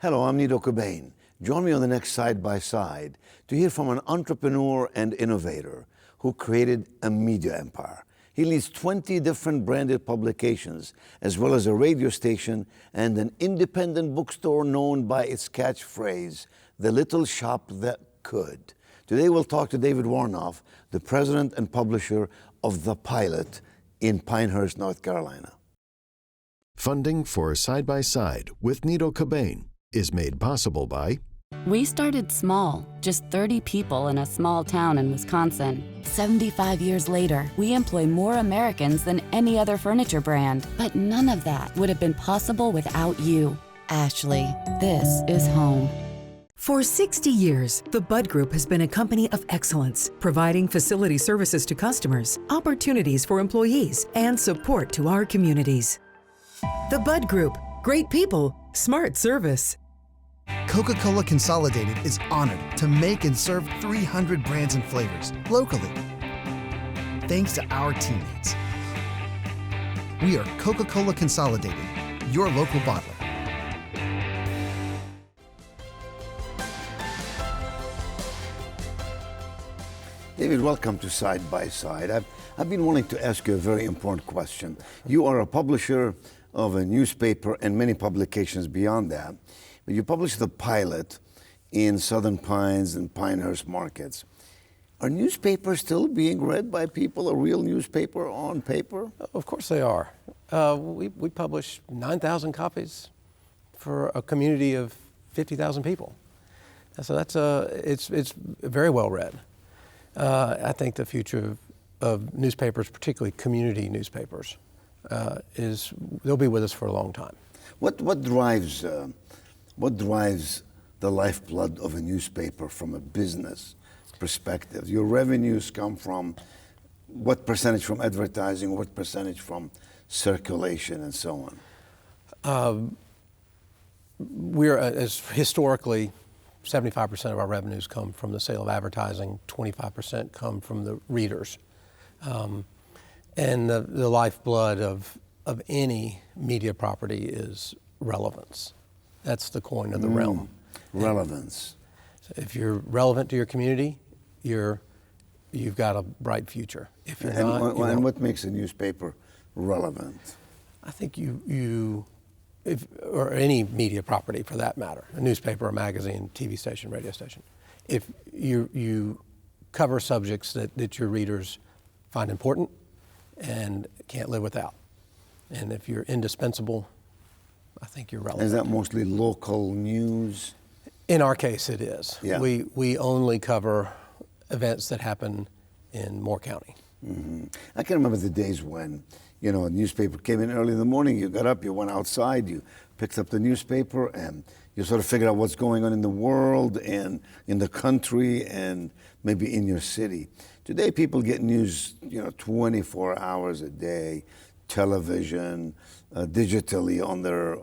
Hello, I'm Nido Cobain. Join me on the next Side by Side to hear from an entrepreneur and innovator who created a media empire. He leads 20 different branded publications, as well as a radio station and an independent bookstore known by its catchphrase, the little shop that could. Today we'll talk to David Woronoff, the president and publisher of The Pilot in Pinehurst, North Carolina. Funding for Side by Side with Nido Cobain is made possible by... We started small, just 30 people in a small town in Wisconsin. 75 years later, we employ more Americans than any other furniture brand. But none of that would have been possible without you. Ashley, this is home. For 60 years, the Budd Group has been a company of excellence, providing facility services to customers, opportunities for employees, and support to our communities. The Budd Group, great people, smart service. Coca-Cola Consolidated is honored to make and serve 300 brands and flavors locally. Thanks to our teammates. We are Coca-Cola Consolidated, your local bottler. David, welcome to Side by Side. I've been wanting to ask you a very important question. You are a publisher of a newspaper and many publications beyond that. You published The Pilot in Southern Pines and Pinehurst markets. Are newspapers still being read by people, a real newspaper on paper? Of course they are. We publish 9,000 copies for a community of 50,000 people. So it's very well read. I think the future of newspapers, particularly community newspapers, they'll be with us for a long time. What drives the lifeblood of a newspaper from a business perspective? Your revenues come from what percentage from advertising, what percentage from circulation, and so on? We're, as historically, 75% of our revenues come from the sale of advertising, 25% come from the readers. And the lifeblood of any media property is relevance. That's the coin of the realm. Relevance. So if you're relevant to your community, you've got a bright future. If you're not, and what makes a newspaper relevant? I think or any media property for that matter, a newspaper, a magazine, TV station, radio station, if you cover subjects that your readers find important and can't live without, and if you're indispensable, I think you're relevant. Is that mostly local news? In our case, it is. Yeah. We only cover events that happen in Moore County. Mm-hmm. I can remember the days when, a newspaper came in early in the morning, you got up, you went outside, you picked up the newspaper, and you sort of figured out what's going on in the world and in the country and maybe in your city. Today, people get news, 24 hours a day, television, digitally on their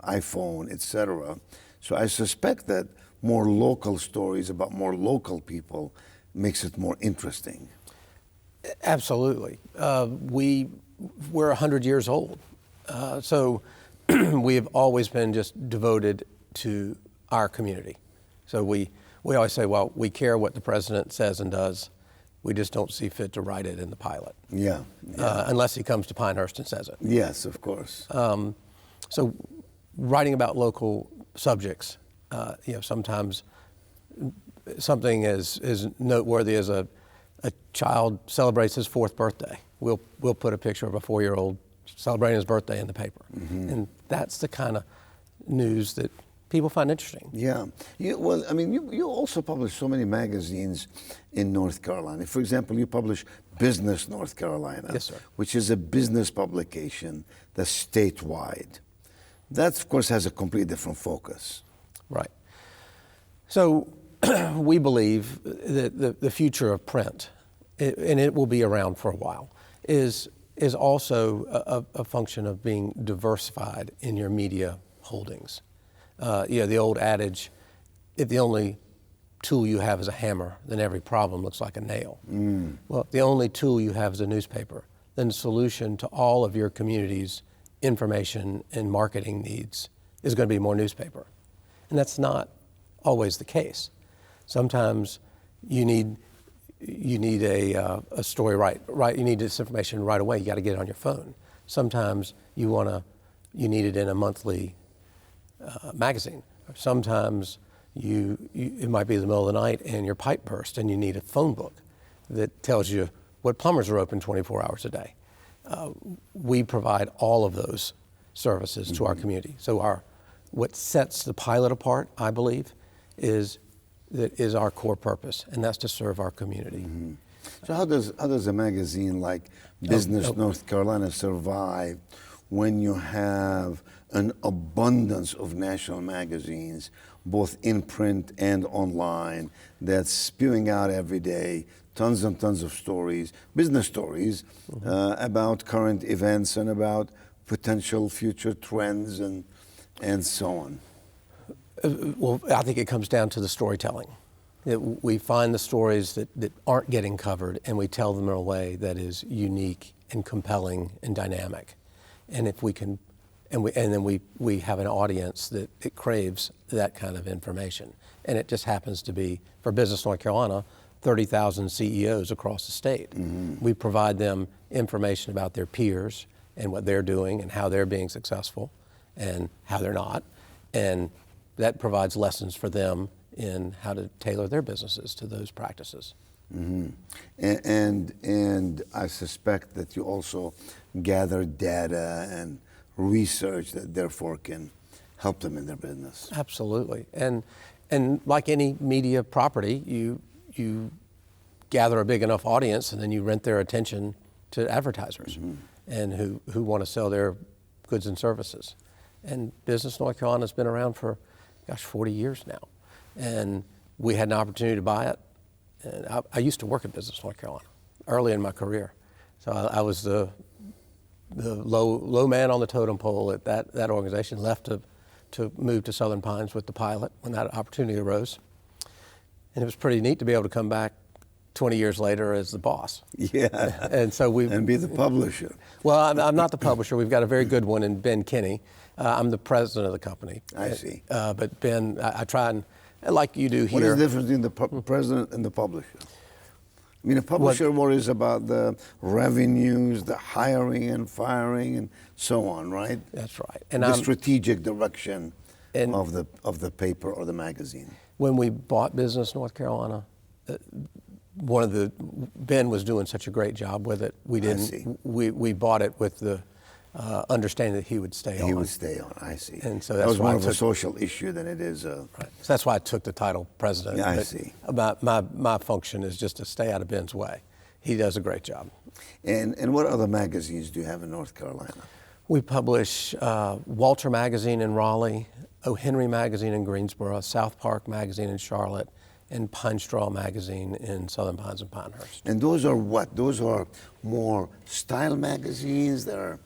iPhone, etc. So I suspect that more local stories about more local people makes it more interesting. Absolutely. We're 100 years old. So we have always been just devoted to our community. So we always say, well, we care what the president says and does. We just don't see fit to write it in The Pilot. Yeah. Unless he comes to Pinehurst and says it. Yes, of course. So writing about local subjects, sometimes something as noteworthy as a child celebrates his 4th birthday. We'll put a picture of a 4-year-old celebrating his birthday in the paper. Mm-hmm. And that's the kind of news that people find interesting. Yeah. You also publish so many magazines in North Carolina. For example, you publish Business North Carolina, yes, sir, which is a business publication that's statewide. That, of course, has a completely different focus. Right. So we believe that the future of print, and it will be around for a while, is also a function of being diversified in your media holdings. The old adage, if the only tool you have is a hammer, then every problem looks like a nail. Mm. Well, if the only tool you have is a newspaper, then the solution to all of your community's information and marketing needs is going to be more newspaper. And that's not always the case. Sometimes you need a story right. You need this information right away. You got to get it on your phone. Sometimes you need it in a monthly magazine. Sometimes it might be the middle of the night and your pipe burst and you need a phone book that tells you what plumbers are open 24 hours a day. We provide all of those services to our community. So what sets the Pilot apart, I believe, is our core purpose, and that's to serve our community. So how does a magazine like Business North Carolina survive when you have an abundance of national magazines, both in print and online, that's spewing out every day tons and tons of stories, business stories, about current events and about potential future trends and so on? Well, I think it comes down to the storytelling. We find the stories that aren't getting covered, and we tell them in a way that is unique and compelling and dynamic. And if we can, and then we have an audience that it craves that kind of information. And it just happens to be, for Business North Carolina, 30,000 CEOs across the state. We provide them information about their peers and what they're doing and how they're being successful and how they're not. And that provides lessons for them in how to tailor their businesses to those practices. And I suspect that you also gather data and research that therefore can help them in their business. Absolutely. And like any media property, you gather a big enough audience and then you rent their attention to advertisers and who want to sell their goods and services. And Business North Carolina has been around for, 40 years now. And we had an opportunity to buy it. And I used to work at Business North Carolina early in my career. So I was the low man on the totem pole at that organization, left to move to Southern Pines with the Pilot when that opportunity arose. And it was pretty neat to be able to come back 20 years later as the boss. Yeah. And so and be the publisher. Well, I'm not the publisher. We've got a very good one in Ben Kinney. I'm the president of the company. I see. But Ben, I try and, like you do here. What is the difference between the president and the publisher? I mean, a publisher worries about the revenues, the hiring and firing, and so on, right? That's right. And the strategic direction of the paper or the magazine. When we bought Business North Carolina, Ben was doing such a great job with it. We didn't. We bought it with the understanding that he would stay on. He would stay on. I see. And so that was more of a social issue than it is a. Right. So that's why I took the title president. Yeah, I see. My function is just to stay out of Ben's way. He does a great job. And what other magazines do you have in North Carolina? We publish Walter Magazine in Raleigh, O. Henry Magazine in Greensboro, South Park Magazine in Charlotte, and Pine Straw Magazine in Southern Pines and Pinehurst. And those are what? Those are more style magazines that are.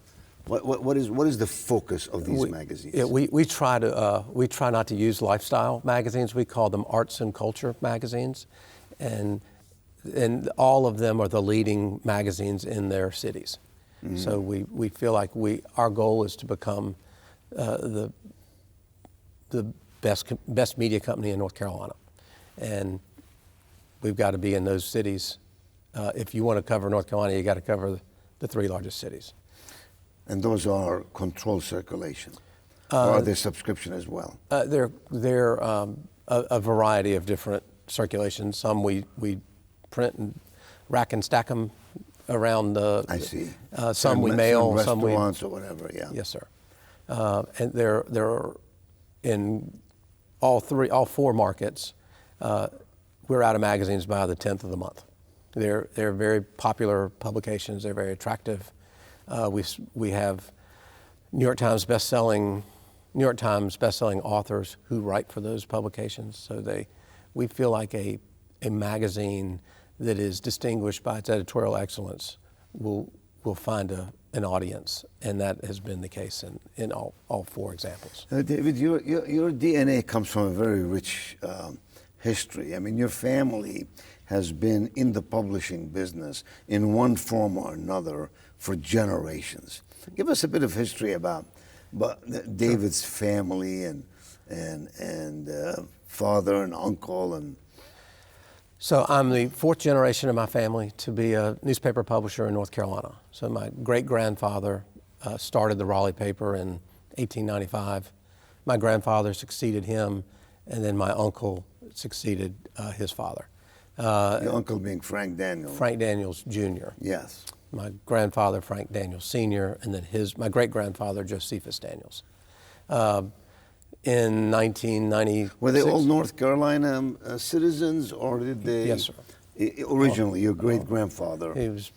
What is the focus of these magazines? Yeah, we try not to use lifestyle magazines. We call them arts and culture magazines, and all of them are the leading magazines in their cities. So we feel like our goal is to become the best media company in North Carolina, and we've got to be in those cities. If you want to cover North Carolina, you got to cover the 3 largest cities. And those are controlled circulation, or are they subscription as well? They're a variety of different circulations. Some we print and rack and stack them around the. I see. Some we mail. Some we restaurants or whatever. Yeah. Yes, sir. And they're in all 4 markets. We're out of magazines by the 10th of the month. They're very popular publications. They're very attractive. We have New York Times bestselling authors who write for those publications. So we feel like a magazine that is distinguished by its editorial excellence will find an audience, and that has been the case in all 4 examples. David, your DNA comes from a very rich history. I mean, your family has been in the publishing business in one form or another for generations. Give us a bit of history about But David's family and father and uncle and. So I'm the fourth generation of my family to be a newspaper publisher in North Carolina. So my great-grandfather started the Raleigh paper in 1895. My grandfather succeeded him, and then my uncle succeeded his father. Your uncle being Frank Daniels. Frank Daniels Jr. Yes. My grandfather, Frank Daniels Sr., and then my great-grandfather, Josephus Daniels. In 1996. Were they all North Carolina citizens, or did they? Yes, sir. Originally, your great-grandfather. He was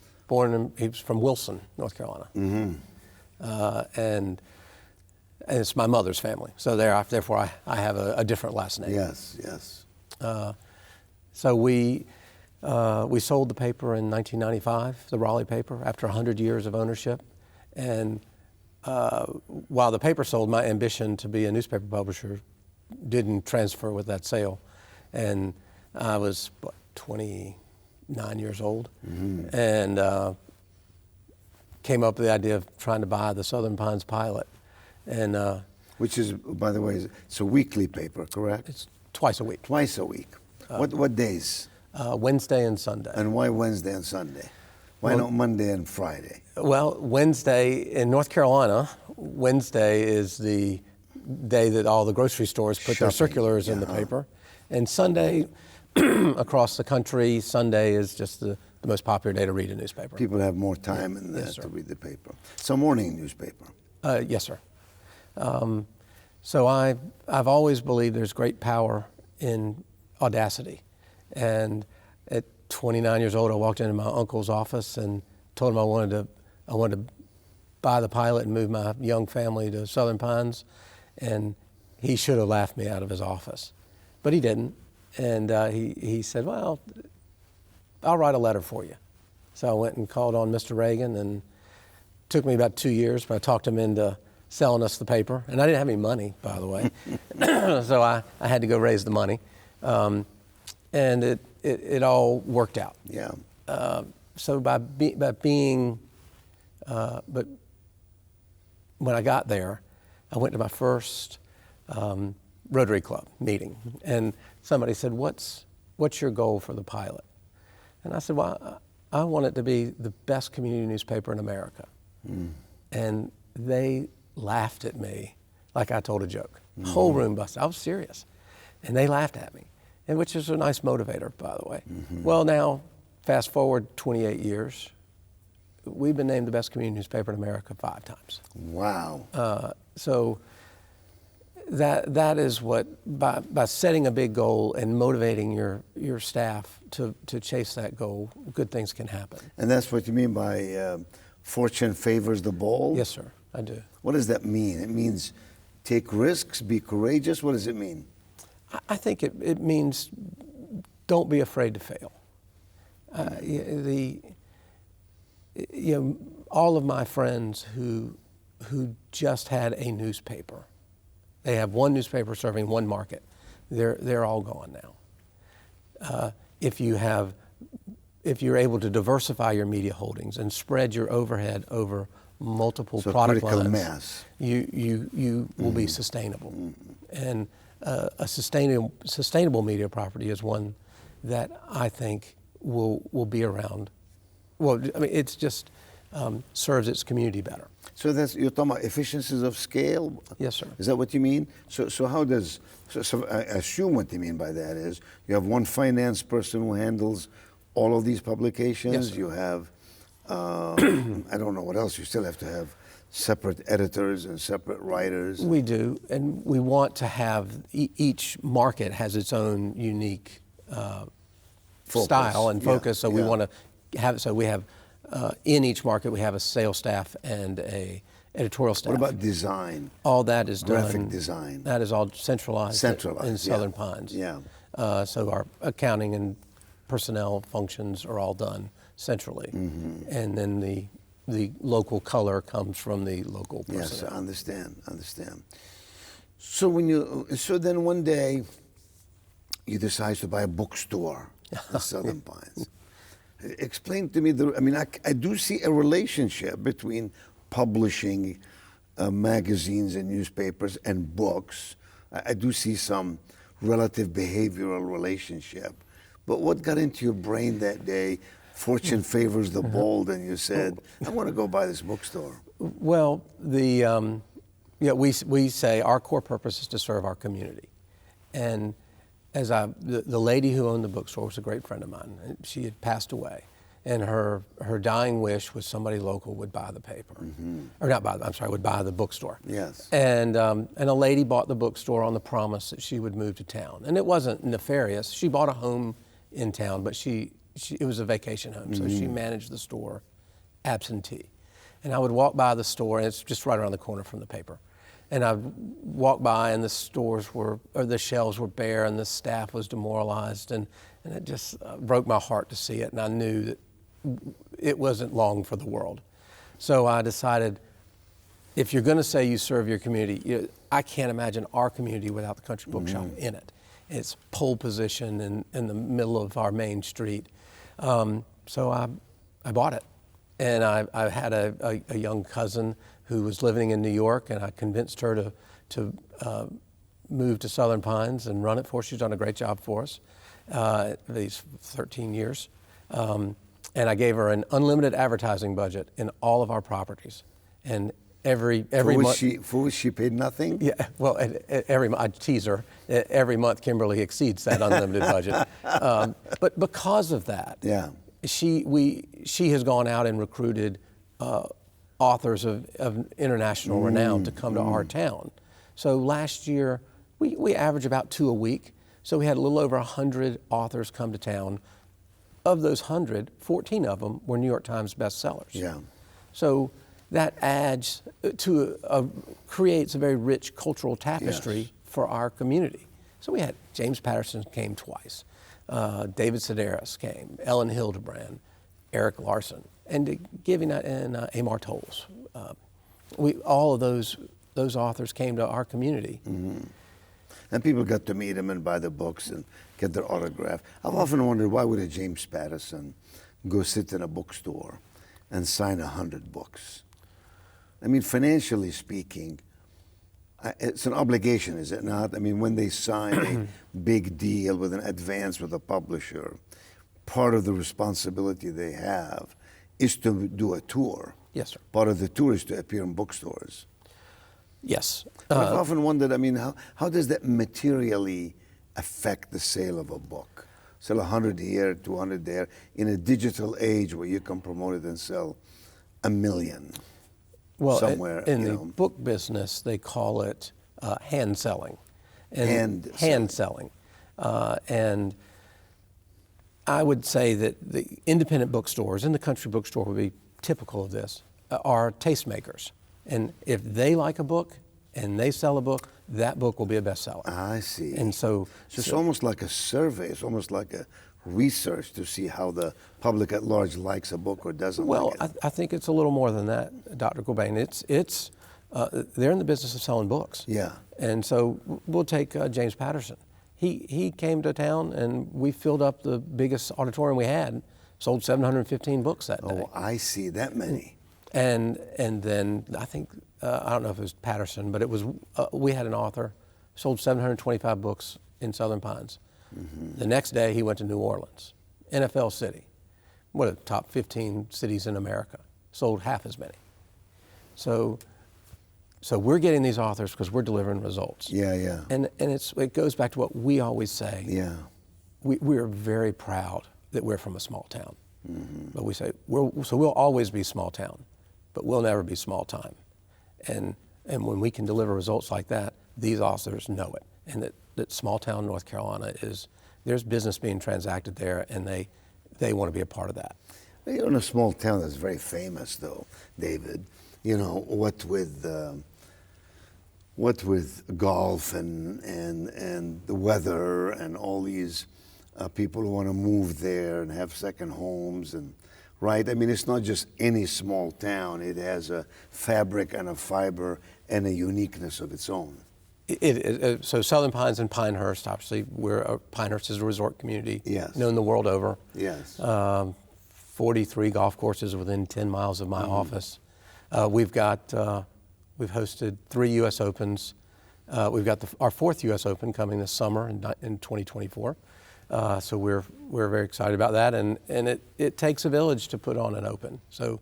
he was from Wilson, North Carolina. Mm-hmm. And it's my mother's family. So therefore, I have a different last name. Yes, yes. So we sold the paper in 1995, the Raleigh paper, after 100 years of ownership. And while the paper sold, my ambition to be a newspaper publisher didn't transfer with that sale. And I was, 29 years old, and came up with the idea of trying to buy the Southern Pines Pilot. And which is, by the way, it's a weekly paper, correct? it's twice a week, Twice a week. What days? Wednesday and Sunday. And why Wednesday and Sunday? Why not Monday and Friday? Well, Wednesday in North Carolina, Wednesday is the day that all the grocery stores put their Shopping, circulars in the paper. And Sunday, across the country, Sunday is just the most popular day to read a newspaper. People have more time in that to read the paper. It's a morning newspaper. Yes, sir. So I've always believed there's great power in audacity. And at 29 years old, I walked into my uncle's office and told him I wanted to buy the Pilot and move my young family to Southern Pines. And he should have laughed me out of his office, but he didn't. And he said, well, I'll write a letter for you. So I went and called on Mr. Reagan, and it took me about 2 years, but I talked him into selling us the paper. And I didn't have any money, by the way. So I had to go raise the money. And it all worked out. Yeah. So but when I got there, I went to my first Rotary Club meeting, and somebody said, "What's your goal for the Pilot?" And I said, "Well, I want it to be the best community newspaper in America." And they laughed at me like I told a joke. The whole room busted. I was serious, and they laughed at me, and which is a nice motivator, by the way. Well, now fast forward 28 years. We've been named the best community newspaper in America 5 times. Wow. So that is what, by setting a big goal and motivating your staff to chase that goal, good things can happen. And that's what you mean by fortune favors the bold? Yes, sir, I do. What does that mean? It means take risks, be courageous. What does it mean? I think it means don't be afraid to fail. All of my friends who just had a newspaper, they have one newspaper serving one market, they're all gone now. If you're able to diversify your media holdings and spread your overhead over multiple product critical lines, mass. you will be sustainable. And a sustainable media property is one that I think will be around. Well, I mean, it's just serves its community better. So you're talking about efficiencies of scale? Yes, sir. Is that what you mean? So I assume what you mean by that is you have one finance person who handles all of these publications. Yes, sir. You have, I don't know what else, you still have to have separate editors and separate writers. We do, and we want to have, each market has its own unique style and focus, so we want to have, so we have, in each market we have a sales staff and a editorial staff. What about design? All that is done. Graphic design. That is all centralized in Southern Pines. Yeah. So our accounting and personnel functions are all done centrally, and then the local color comes from the local personnel. Yes, I understand. So then one day you decide to buy a bookstore in Southern Pines. Explain to me I do see a relationship between publishing magazines and newspapers and books. I do see some relative behavioral relationship. But what got into your brain that day? Fortune favors the bold, and you said, I want to go buy this bookstore. Well, we say our core purpose is to serve our community. And the lady who owned the bookstore was a great friend of mine. She had passed away, and her dying wish was somebody local would buy the paper, or not buy. Would buy the bookstore. Yes. And a lady bought the bookstore on the promise that she would move to town, and it wasn't nefarious. She bought a home in town, but it was a vacation home, so she managed the store absentee. And I would walk by the store, and it's just right around the corner from the paper. And I'd walk by, and the shelves were bare, and the staff was demoralized, and it just broke my heart to see it. And I knew that it wasn't long for the world. So I decided, if you're going to say you serve your community, I can't imagine our community without the Country Bookshop in it. It's pole position in the middle of our main street. So I bought it. And I had a young cousin who was living in New York, and I convinced her to move to Southern Pines and run it for us. She's done a great job for us these 13 years. And I gave her an unlimited advertising budget in all of our properties. And every month. For which she paid nothing? Yeah, well, I tease her. Every month, Kimberly exceeds that unlimited budget. But because of that, yeah. She has gone out and recruited authors of international renown to come to our town. So last year, we averaged about 2 a week. So we had a little over 100 authors come to town. Of those 100, 14 of them were New York Times bestsellers. Yeah. So that adds creates a very rich cultural tapestry for our community. So we had James Patterson came twice. David Sedaris came, Ellen Hildebrand, Eric Larson, and Amar Tolles. All of those authors came to our community. And people got to meet him and buy the books and get their autograph. I've often wondered, why would a James Patterson go sit in a bookstore and sign 100 books? I mean, financially speaking, it's an obligation, is it not? I mean, when they sign a big deal with an advance with a publisher, part of the responsibility they have is to do a tour. Yes, sir. Part of the tour is to appear in bookstores. Yes. I've often wondered, I mean, how does that materially affect the sale of a book? Sell 100 here, 200 there, in a digital age where you can promote it and sell 1 million. Well, somewhere, in the book business, they call it hand selling. Hand selling. And I would say that the independent bookstores, and the Country Bookstore would be typical of this, are tastemakers. And if they like a book and they sell a book, that book will be a bestseller. I see. And so it's almost like a survey. It's almost like a research to see how the public at large likes a book or doesn't like it. Well, I think it's a little more than that, Dr. Cobain. It's they're in the business of selling books. Yeah. And so we'll take James Patterson. He came to town, and we filled up the biggest auditorium we had, sold 715 books that day. Oh, I see, that many. And then I think, I don't know if it was Patterson, but it was, we had an author, sold 725 books in Southern Pines. The next day he went to New Orleans, NFL city, one of the top 15 cities in America, sold half as many. So we're getting these authors because we're delivering results. Yeah, yeah. And it goes back to what we always say. Yeah. We're very proud that we're from a small town. But we say, we'll always be small town, but we'll never be small time. And when we can deliver results like that, these authors know it. And that small town North Carolina there's business being transacted there, and they want to be a part of that. You're in a small town that's very famous, though, David. You know, what with golf and the weather and all these people who want to move there and have second homes, and right? I mean, it's not just any small town. It has a fabric and a fiber and a uniqueness of its own. So Southern Pines and Pinehurst, obviously, Pinehurst is a resort community, yes, known the world over. Yes. 43 golf courses within 10 miles of my office. We've got We've hosted 3 U.S. Opens. We've got our 4th U.S. Open coming this summer in 2024. So we're very excited about that, and it takes a village to put on an Open. So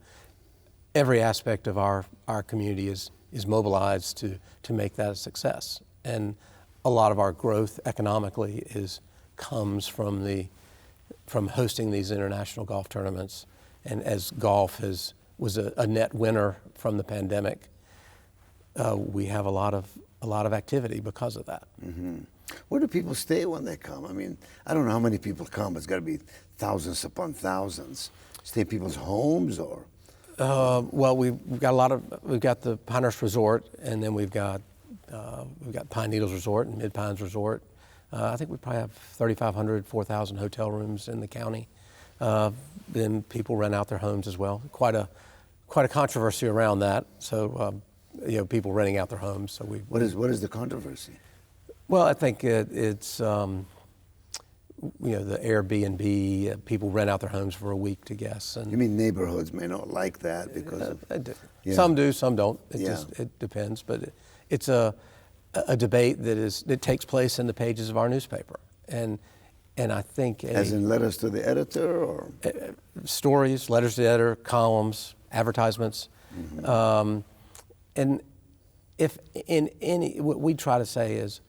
every aspect of our community is mobilized to make that a success. And a lot of our growth economically comes from hosting these international golf tournaments. And as golf was a net winner from the pandemic, we have a lot of activity because of that. Mm-hmm. Where do people stay when they come? I mean, I don't know how many people come. It's got to be thousands upon thousands. Stay in people's homes, or? Well, we've got the Pinehurst Resort, and then we've got Pine Needles Resort and Mid Pines Resort. I think we probably have 3,500, 4,000 hotel rooms in the county. Then people rent out their homes as well. Quite a controversy around that. So people renting out their homes. So What is the controversy? Well, I think it's the Airbnb. People rent out their homes for a week to guests. And You mean neighborhoods may not like that because of... Yeah. Some do, some don't. Yeah. It depends. But it's a debate that takes place in the pages of our newspaper, and I think As in letters to the editor, or? Stories, letters to the editor, columns, advertisements. Mm-hmm. And if in any, what we try to say is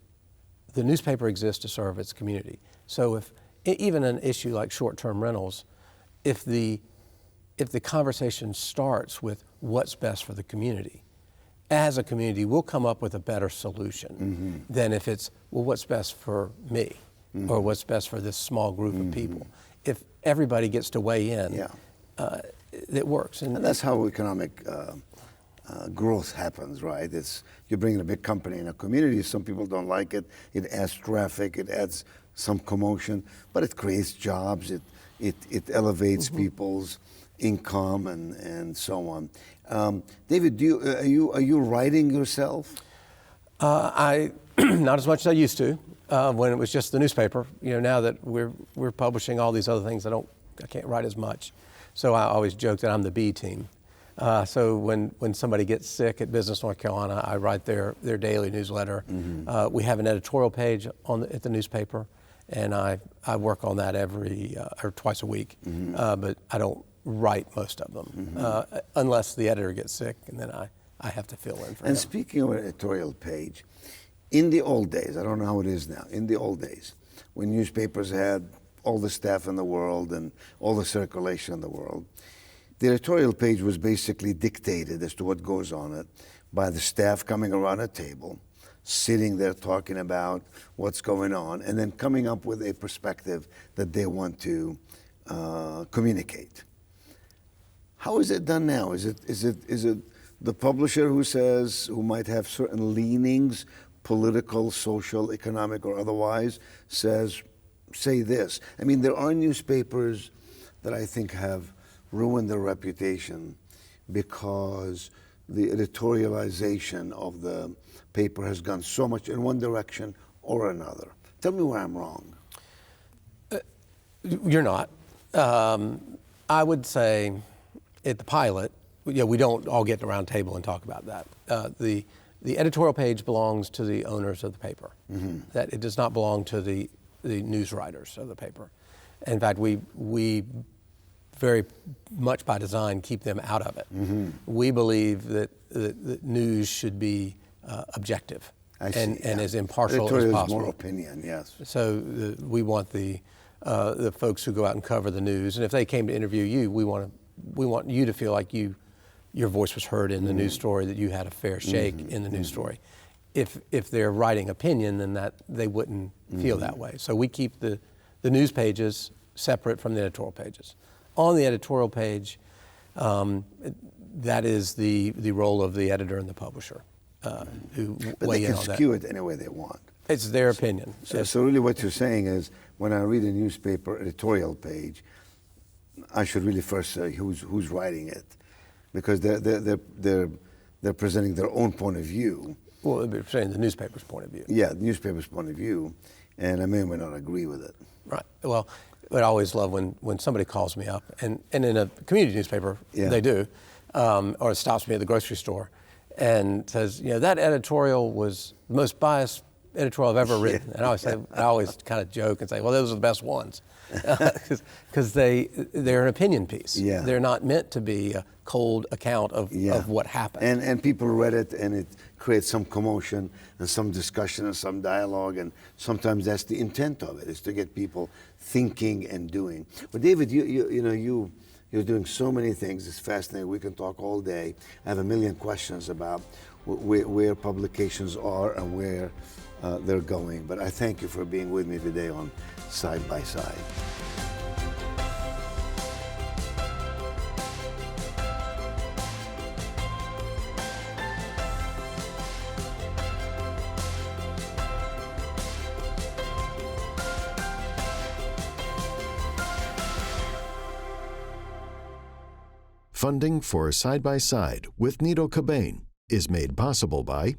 the newspaper exists to serve its community. So if even an issue like short-term rentals, if the conversation starts with what's best for the community, as a community, we'll come up with a better solution than if it's, well, what's best for me, or what's best for this small group of people. If everybody gets to weigh in, it works. And that's how economic growth happens, right? You're bringing a big company in a community. Some people don't like it. It adds traffic. It adds some commotion, but it creates jobs. It elevates people's income and so on. David, are you writing yourself? I not as much as I used to when it was just the newspaper. Now that we're publishing all these other things, I can't write as much. So I always joke that I'm the B team. So when somebody gets sick at Business North Carolina, I write their daily newsletter. We have an editorial page at the newspaper, and I work on that or twice a week. But I don't write most of them unless the editor gets sick, and then I have to fill in for him. And speaking of an editorial page, in the old days, I don't know how it is now, in the old days, when newspapers had all the staff in the world and all the circulation in the world, the editorial page was basically dictated as to what goes on it by the staff coming around a table, sitting there talking about what's going on, and then coming up with a perspective that they want to communicate. How is it done now? Is it the publisher who might have certain leanings, political, social, economic, or otherwise, say this? I mean, there are newspapers that I think have ruined their reputation because the editorialization of the paper has gone so much in one direction or another. Tell me where I'm wrong. You're not. I would say at the pilot, we don't all get around the table and talk about that. The editorial page belongs to the owners of the paper. That it does not belong to the news writers of the paper. In fact, we very much by design keep them out of it. We believe that news should be objective and as impartial as Editorial possible. is more opinion, yes. So we want the folks who go out and cover the news, and if they came to interview you, we want you to feel like your voice was heard in the news story, that you had a fair shake in the news story. If they're writing opinion, then that they wouldn't feel that way. So we keep the news pages separate from the editorial pages. On the editorial page, that is the role of the editor and the publisher who But weigh they in can on that. skew it any way they want. It's their opinion. So really what you're saying is, when I read a newspaper editorial page, I should really first say who's writing it, because they're presenting their own point of view. Well, they're saying the newspaper's point of view. Yeah, the newspaper's point of view, and I may or may not agree with it. Right. Well, I always love when somebody calls me up, and in a community newspaper, Yeah. they do, or stops me at the grocery store, and says, that editorial was the most biased editorial I've ever written. And I always kind of joke and say, well, those are the best ones, because they're an opinion piece. Yeah. They're not meant to be a cold account of what happened. And people read it, and it creates some commotion and some discussion and some dialogue, and sometimes that's the intent of it, is to get people thinking and doing. But David, you're doing so many things. It's fascinating. We can talk all day. I have a million questions about where publications are and where they're going. But I thank you for being with me today on Side by Side. Funding for Side by Side with Nito Cobain is made possible by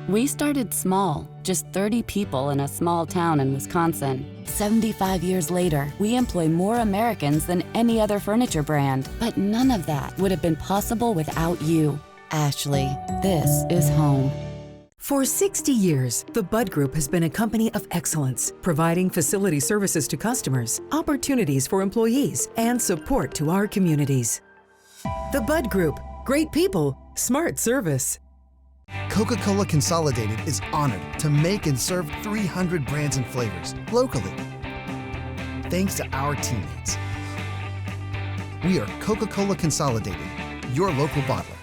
We started small, just 30 people in a small town in Wisconsin. 75 years later, we employ more Americans than any other furniture brand. But none of that would have been possible without you. Ashley, this is home. For 60 years, the Bud Group has been a company of excellence, providing facility services to customers, opportunities for employees, and support to our communities. The Bud Group, great people, smart service. Coca-Cola Consolidated is honored to make and serve 300 brands and flavors locally. Thanks to our teammates. We are Coca-Cola Consolidated, your local bottler.